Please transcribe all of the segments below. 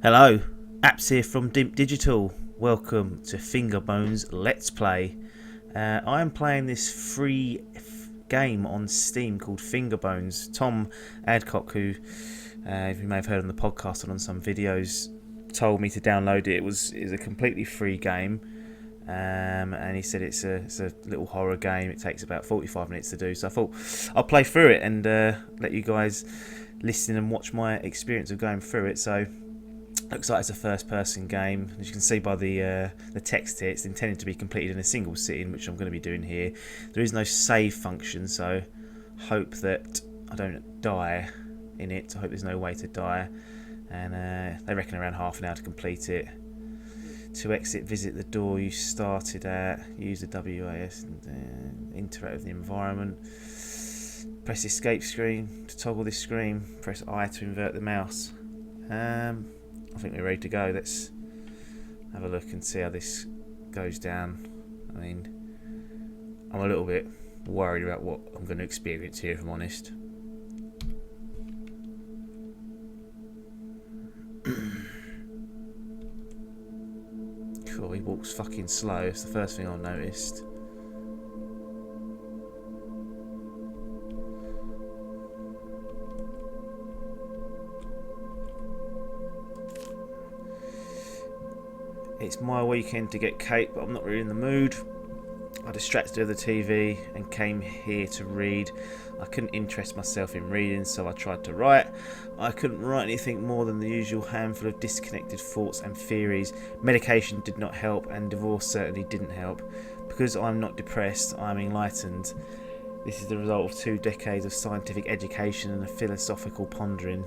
Hello, Apps here from Dimp Digital. Welcome to Fingerbones Let's Play. I am playing this free game on Steam called Fingerbones. Tom Adcock, who you may have heard on the podcast and on some videos, told me to download it. It's a completely free game, and he said it's a little horror game. It takes about 45 minutes to do, so I thought I'll play through it and let you guys listen and watch my experience of going through it. So looks like it's a first-person game. As you can see by the text here, it's intended to be completed in a single sitting, which I'm going to be doing here. There is no save function, so hope that I don't die in it. I hope there's no way to die. And they reckon around half an hour to complete it. To exit, visit the door you started at. Use the WAS and interact with the environment. Press escape screen to toggle this screen. Press I to invert the mouse. I think we're ready to go. Let's have a look and see how this goes down. I mean, I'm a little bit worried about what I'm going to experience here, if I'm honest. Cool, he walks fucking slow. It's the first thing I noticed. It's my weekend to get cake, but I'm not really in the mood. I distracted with the TV and came here to read. I couldn't interest myself in reading, so I tried to write. I couldn't write anything more than the usual handful of disconnected thoughts and theories. Medication did not help, and divorce certainly didn't help. Because I'm not depressed, I'm enlightened. This is the result of 2 decades of scientific education and a philosophical pondering.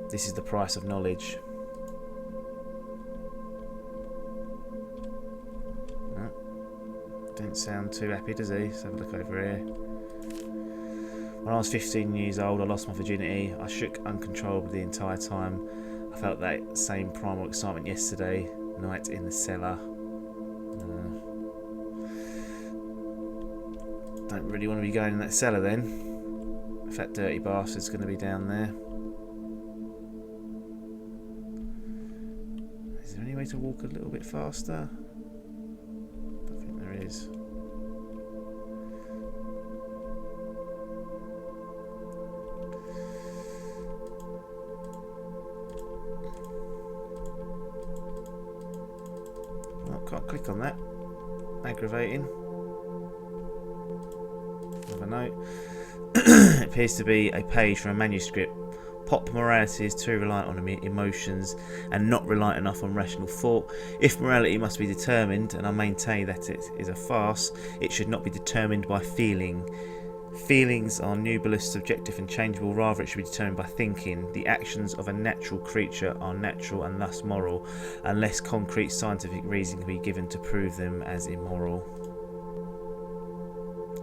This is the price of knowledge. Don't sound too happy, does he? Let's have a look over here. When I was 15 years old, I lost my virginity. I shook uncontrollably the entire time. I felt that same primal excitement yesterday night in the cellar. Don't really want to be going in that cellar then, if that dirty bastard's going to be down there. Is there any way to walk a little bit faster? Is. Oh, can't click on that. Aggravating. Another note. It appears to be a page from a manuscript. Pop morality is too reliant on emotions and not reliant enough on rational thought. If morality must be determined, and I maintain that it is a farce, it should not be determined by feeling. Feelings are nebulous, subjective and changeable. Rather, it should be determined by thinking. The actions of a natural creature are natural and thus moral, unless concrete scientific reason can be given to prove them as immoral.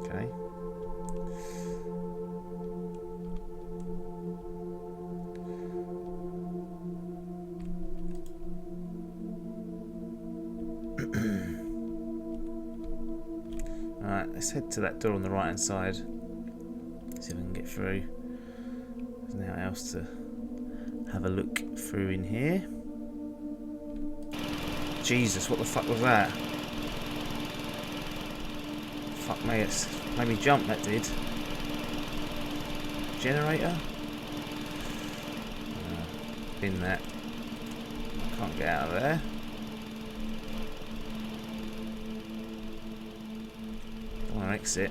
Okay. Alright, let's head to that door on the right hand side. See if we can get through. There's nothing else to have a look through in here. Jesus, what the fuck was that? Fuck me, it's made me jump, that did. Generator? Bin that. Can't get out of there. I want to exit.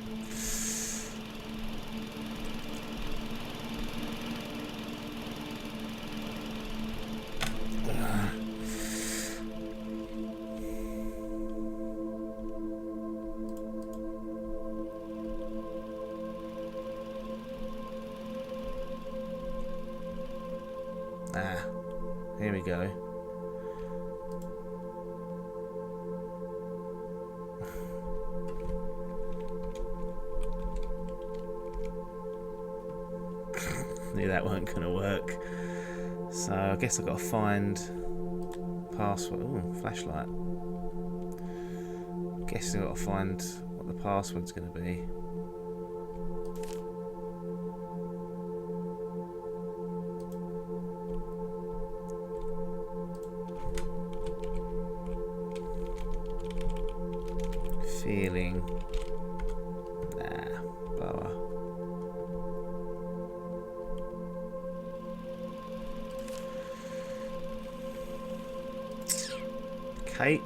Here we go. Knew that weren't going to work. So I guess I've got to find password. Ooh, flashlight. Guess I've got to find what the password's going to be. feeling. Nah, blower. Kate.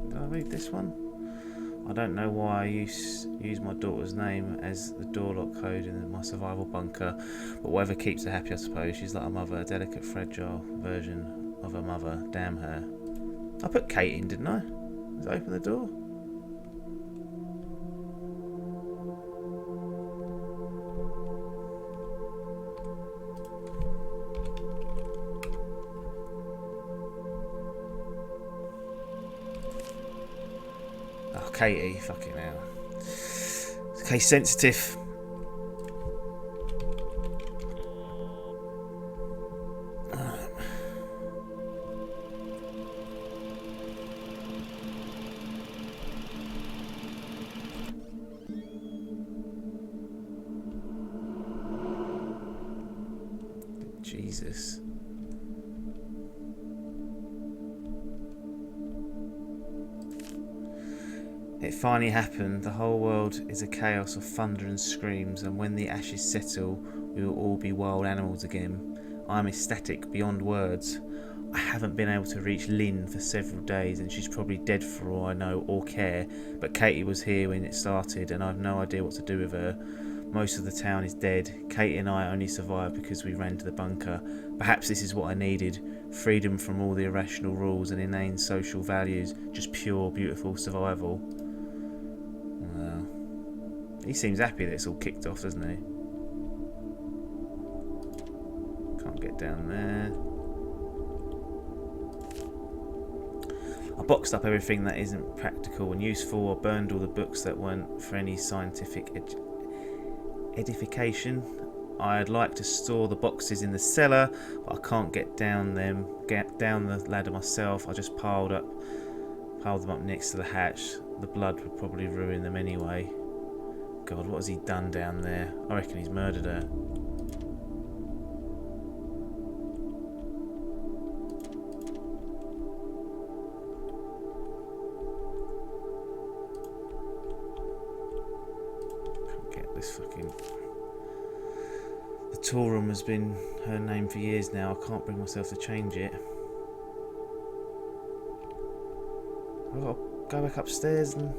Did I read this one? I don't know why I use my daughter's name as the door lock code in my survival bunker, but whatever keeps her happy, I suppose. She's like a mother, a delicate, fragile version of her mother. Damn her. I put Kate in, didn't I? Let's open the door. Oh, Katie, fucking hell. It's case sensitive. Jesus. It finally happened. The whole world is a chaos of thunder and screams, and when the ashes settle, we will all be wild animals again. I am ecstatic beyond words. I haven't been able to reach Lynn for several days, and she's probably dead for all I know or care, but Katie was here when it started, and I have no idea what to do with her. Most of the town is dead. Katie and I only survived because we ran to the bunker. Perhaps this is what I needed. Freedom from all the irrational rules and inane social values. Just pure, beautiful survival. Well, he seems happy that it's all kicked off, doesn't he? Can't get down there. I boxed up everything that isn't practical and useful. I burned all the books that weren't for any scientific edification. I'd like to store the boxes in the cellar, but I can't get down the ladder myself. I just piled them up next to the hatch. The blood would probably ruin them anyway. God, what has he done down there? I reckon he's murdered her. Can't get this fucking... The tool room has been her name for years now. I can't bring myself to change it. I've got to go back upstairs and...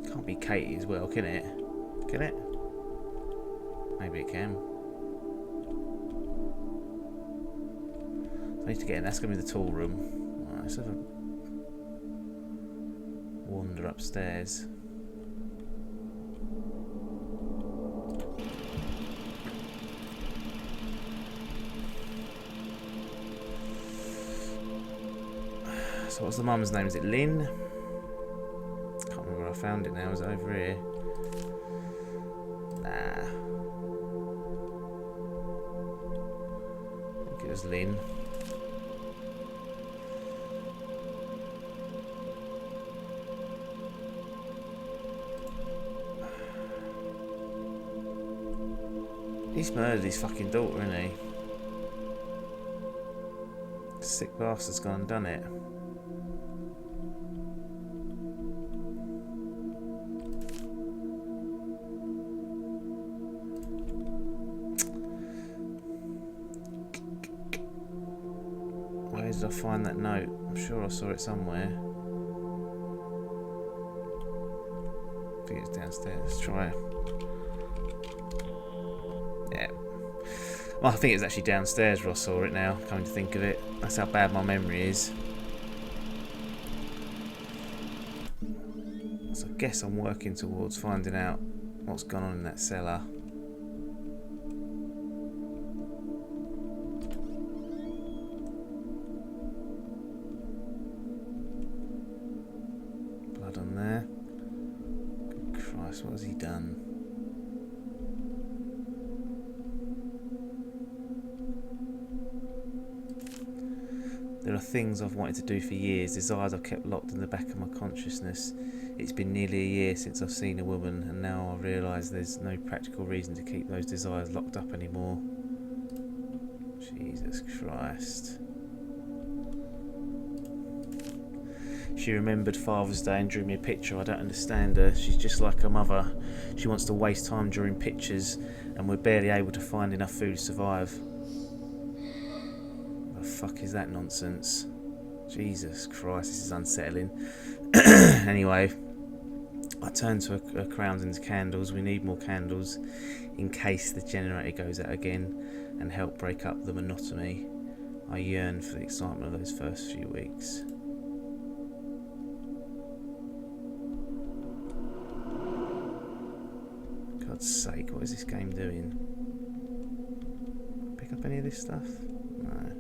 Can't be Katie as well, can it? Can it? Maybe it can. I need to get in. That's going to be the tool room. Right, let's have a wander upstairs. So what's the mum's name? Is it Lynn? Can't remember where I found it now. Is it over here? Nah. I think it was Lynn. He's murdered his fucking daughter, isn't he? Sick bastard's gone and done it. Where did I find that note? I'm sure I saw it somewhere. I think it's downstairs. Let's try it. Yeah. Well, I think it's actually downstairs where I saw it now, coming to think of it. That's how bad my memory is. So I guess I'm working towards finding out what's gone on in that cellar. Blood on there. Good Christ, what has he done? There are things I've wanted to do for years, desires I've kept locked in the back of my consciousness. It's been nearly a year since I've seen a woman, and now I realise there's no practical reason to keep those desires locked up anymore. Jesus Christ. She remembered Father's Day and drew me a picture. I don't understand her. She's just like her mother. She wants to waste time drawing pictures, and we're barely able to find enough food to survive. What the fuck is that nonsense? Jesus Christ, this is unsettling. Anyway, I turned to her crowns into candles. We need more candles in case the generator goes out again, and help break up the monotony. I yearn for the excitement of those first few weeks. God's sake, what is this game doing? Pick up any of this stuff? No.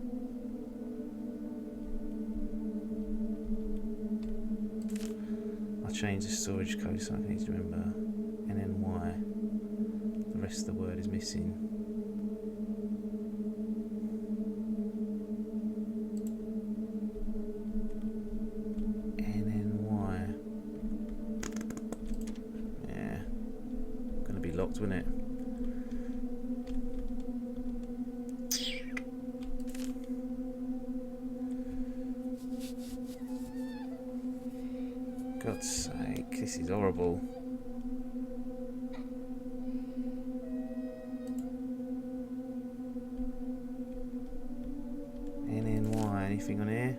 I'll change the storage code so I need to remember NNY. The rest of the word is missing. NNY. Yeah. Gonna be locked, wouldn't it? God's sake, this is horrible. NNY, anything on here?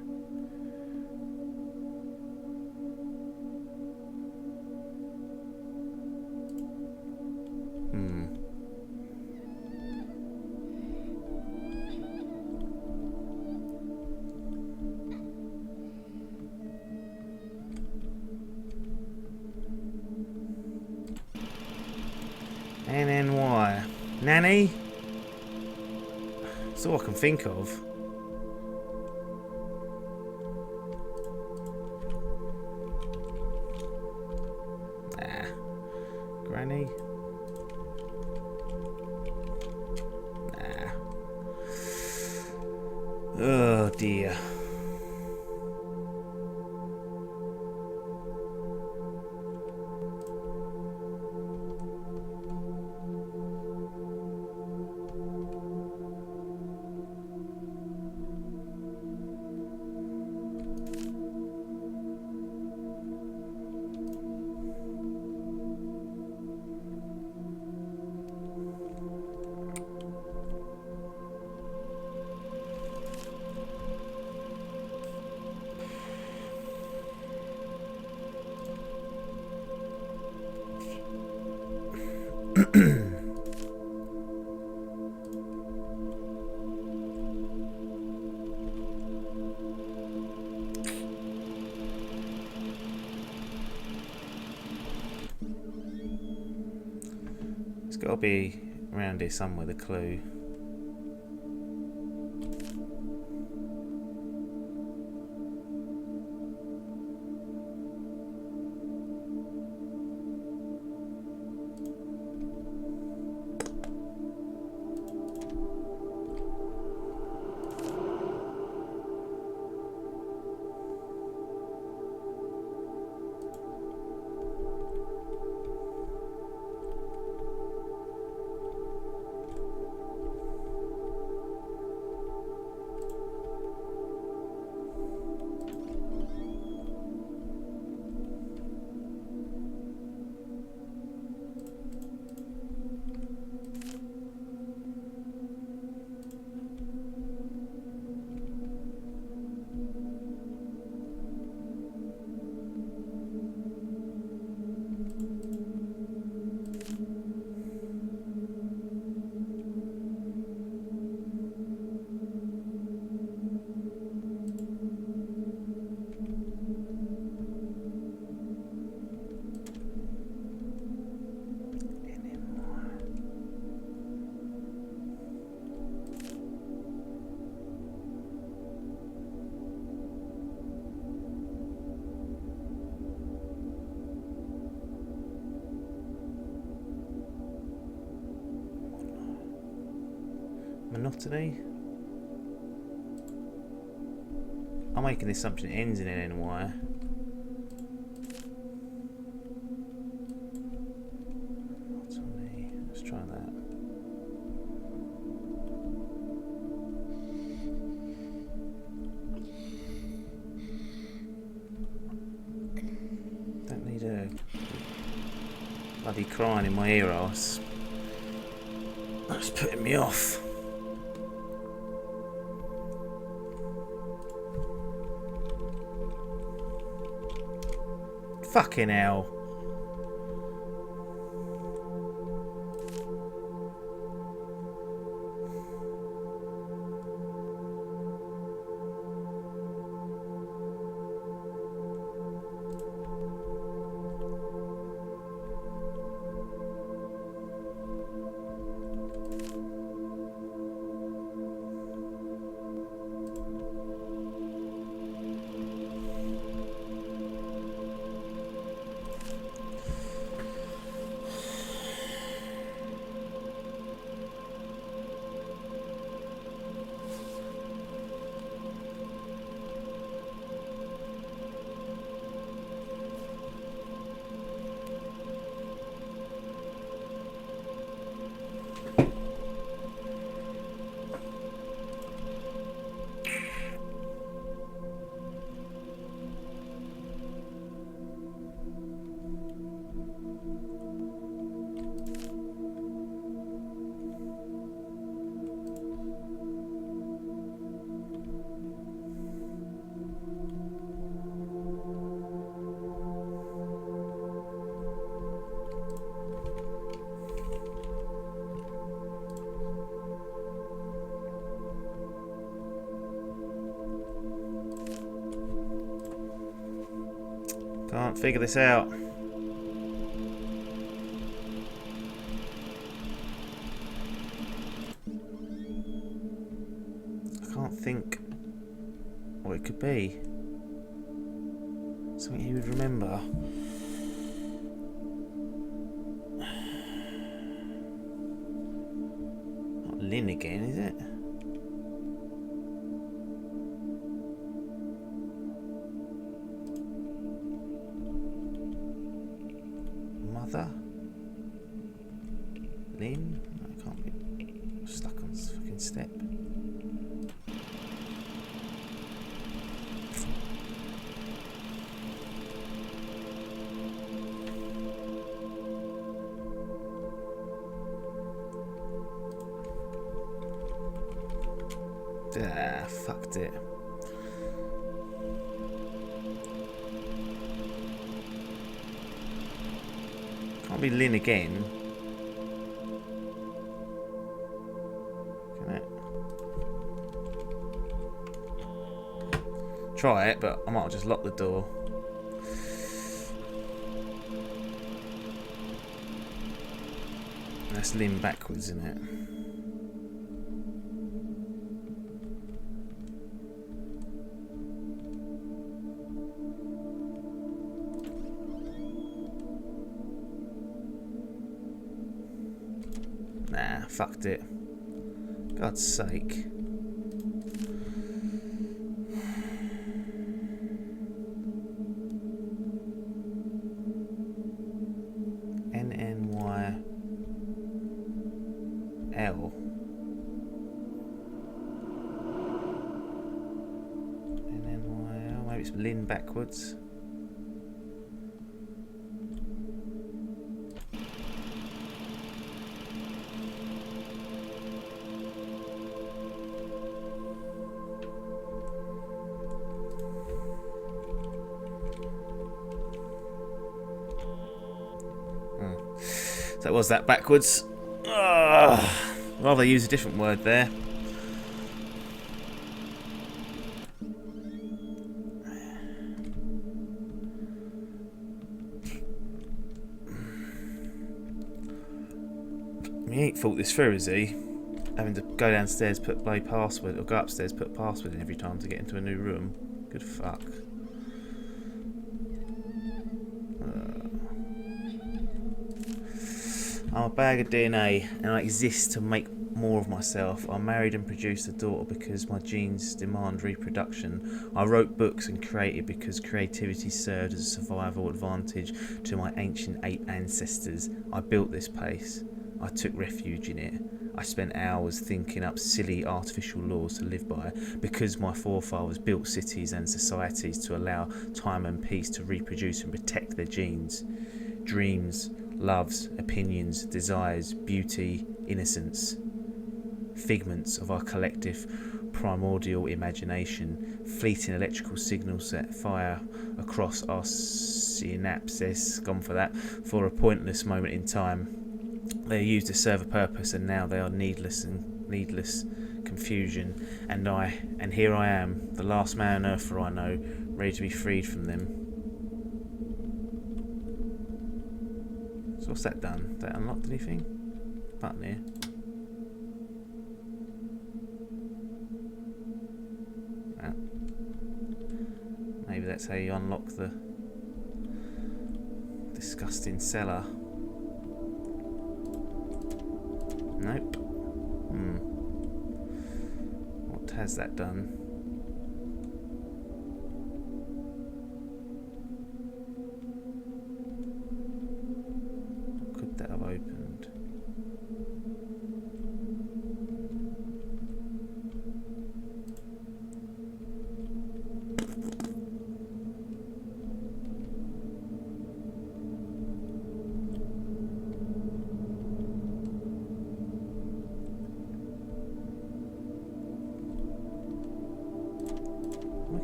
NNY. Nanny? That's all I can think of. Nah. Granny? Nah. Oh dear. It's got to be around here somewhere, the clue. Monotony. I'm making the assumption it ends in NNY. What's on me? Let's try that. Don't need a bloody crying in my ear arse. That's putting me off. Fucking hell. Can't figure this out. I can't think what it could be. Something he would remember. Not Lynn again, is it? Mother? Lynn? No, it can't be. I'm stuck on this fucking step. Ah, fucked it. Can't be Lynn again. Can it? Try it, but I might just lock the door. That's Lynn backwards, isn't it? Nah, fucked it. God's sake. NNYL. NNYL. Maybe it's Lynn backwards. That was that backwards. Rather use a different word there. He ain't thought this through, is he? Having to go downstairs, play password, or go upstairs, put password in every time to get into a new room. Good fuck. I'm a bag of DNA, and I exist to make more more of myself. I married and produced a daughter because my genes demand reproduction. I wrote books and created because creativity served as a survival advantage to my ancient ape ancestors. I built this place. I took refuge in it. I spent hours thinking up silly artificial laws to live by because my forefathers built cities and societies to allow time and peace to reproduce and protect their genes. Dreams, loves, opinions, desires, beauty, innocence. Figments of our collective primordial imagination. Fleeting electrical signals set fire across our synapses, gone for that, for a pointless moment in time. They are used to serve a purpose, and now they are needless confusion. And here I am, the last man on earth for I know, ready to be freed from them. So what's that done? That unlocked anything? Button here. Ah. Maybe that's how you unlock the disgusting cellar. Nope. What has that done? What could that have opened?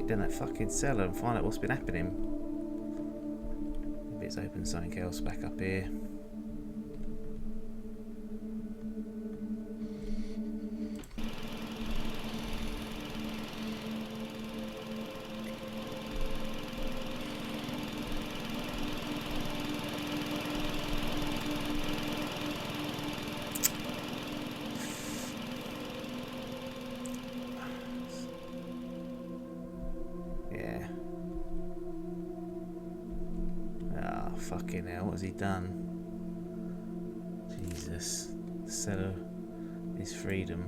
Down that fucking cellar and find out what's been happening. Maybe it's opened something else back up here. Fucking hell, what has he done? Jesus. The cellar is freedom.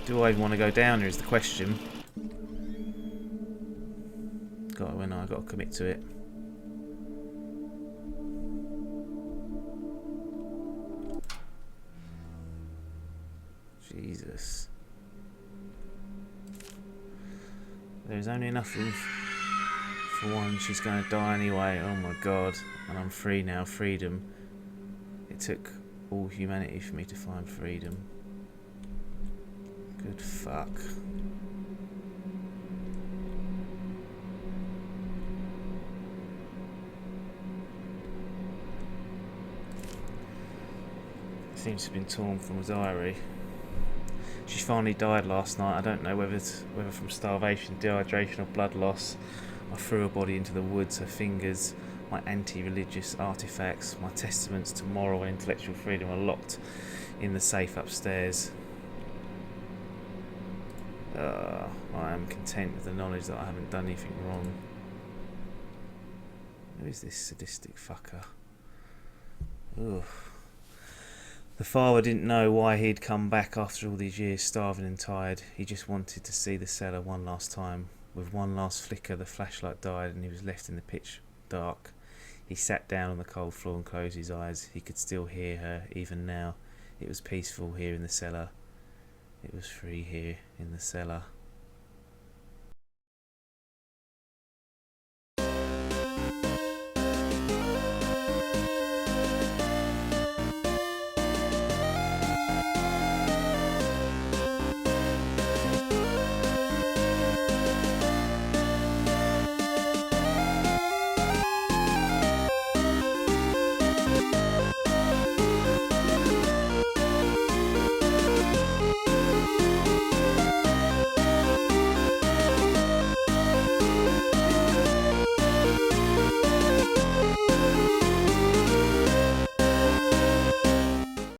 Do I even want to go down there is the question. I've got to commit to it. Jesus. There's only enough room for one. She's going to die anyway. Oh my god. And I'm free now. Freedom. It took all humanity for me to find freedom. Good fuck. Seems to have been torn from a diary. She finally died last night. I don't know whether from starvation, dehydration or blood loss. I threw her body into the woods. Her fingers, my anti-religious artifacts, my testaments to moral and intellectual freedom are locked in the safe upstairs. I am content with the knowledge that I haven't done anything wrong. Who is this sadistic fucker? Ugh. The father didn't know why he'd come back after all these years, starving and tired. He just wanted to see the cellar one last time. With one last flicker, the flashlight died and he was left in the pitch dark. He sat down on the cold floor and closed his eyes. He could still hear her, even now. It was peaceful here in the cellar. It was free here in the cellar.